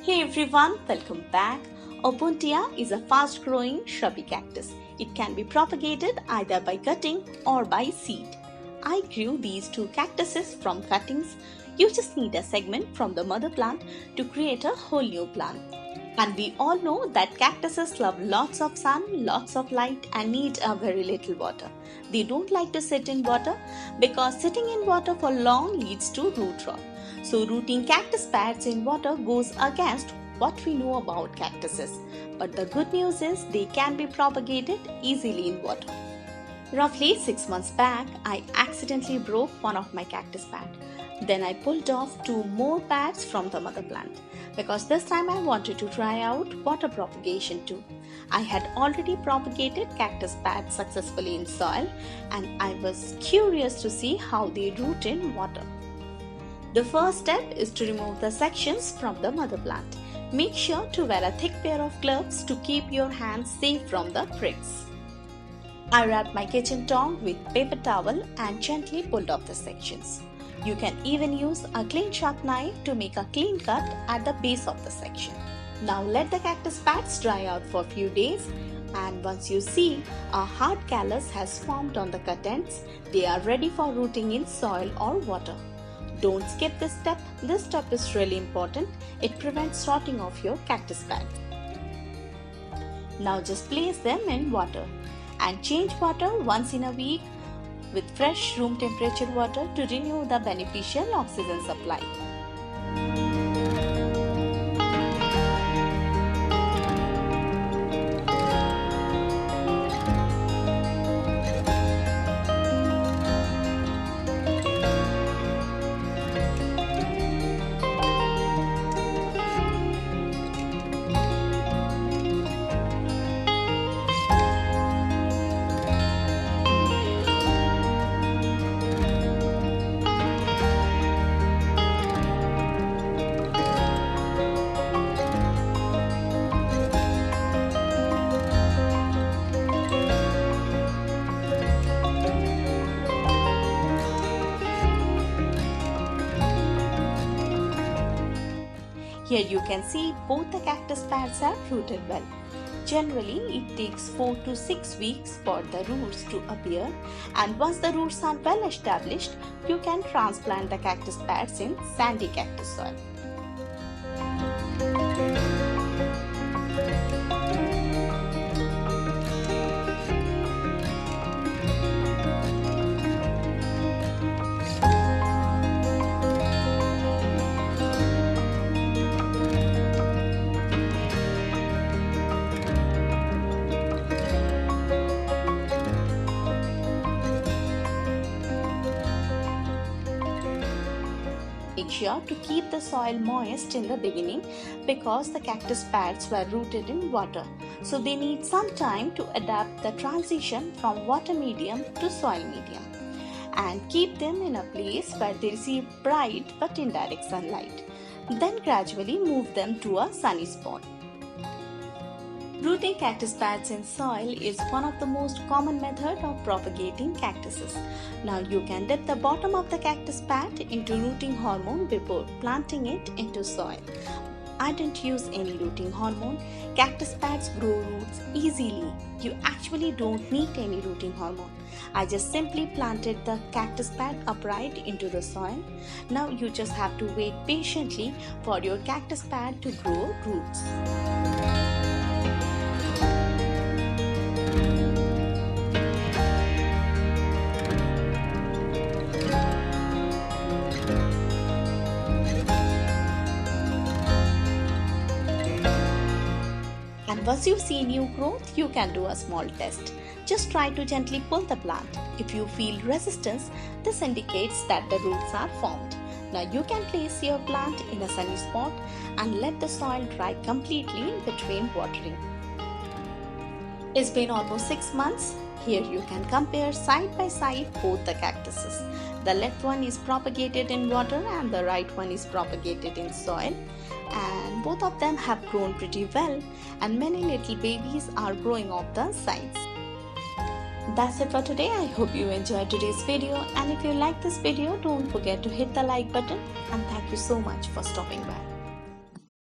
Hey everyone, welcome back. Opuntia is a fast growing shrubby cactus. It can be propagated either by cutting or by seed. I grew these two cactuses from cuttings. You just need a segment from the mother plant to create a whole new plant. And we all know that cactuses love lots of sun, lots of light, and need a very little water. They don't like to sit in water because sitting in water for long leads to root rot. So, rooting cactus pads in water goes against what we know about cactuses. But the good news is they can be propagated easily in water. Roughly 6 months back, I accidentally broke one of my cactus pads. Then I pulled off 2 more pads from the mother plant because this time I wanted to try out water propagation too. I had already propagated cactus pads successfully in soil and I was curious to see how they root in water. The first step is to remove the sections from the mother plant. Make sure to wear a thick pair of gloves to keep your hands safe from the pricks. I wrapped my kitchen tongs with paper towel and gently pulled off the sections. You can even use a clean sharp knife to make a clean cut at the base of the section. Now let the cactus pads dry out for a few days, and once you see a hard callus has formed on the cut ends, they are ready for rooting in soil or water. Don't skip this step. This step is really important. It prevents rotting of your cactus pads. Now just place them in water and change water once in a week with fresh room temperature water to renew the beneficial oxygen supply. Here you can see both the cactus pads are rooted well. Generally, it takes 4 to 6 weeks for the roots to appear, and once the roots are well established, you can transplant the cactus pads in sandy cactus soil. Make sure to keep the soil moist in the beginning because the cactus pads were rooted in water, so they need some time to adapt the transition from water medium to soil medium, and keep them in a place where they receive bright but indirect sunlight. Then gradually move them to a sunny spot. Rooting cactus pads in soil is one of the most common methods of propagating cactuses. Now you can dip the bottom of the cactus pad into rooting hormone before planting it into soil. I didn't use any rooting hormone. Cactus pads grow roots easily. You actually don't need any rooting hormone. I just simply planted the cactus pad upright into the soil. Now you just have to wait patiently for your cactus pad to grow roots. And once you see new growth, you can do a small test. Just try to gently pull the plant. If you feel resistance, this indicates that the roots are formed. Now you can place your plant in a sunny spot and let the soil dry completely in between watering. It's been almost 6 months. Here you can compare side by side both the cactuses. The left one is propagated in water and the right one is propagated in soil. And both of them have grown pretty well, and many little babies are growing off the sides. That's it for today. I hope you enjoyed today's video, and if you like this video, don't forget to hit the like button, and thank you so much for stopping by.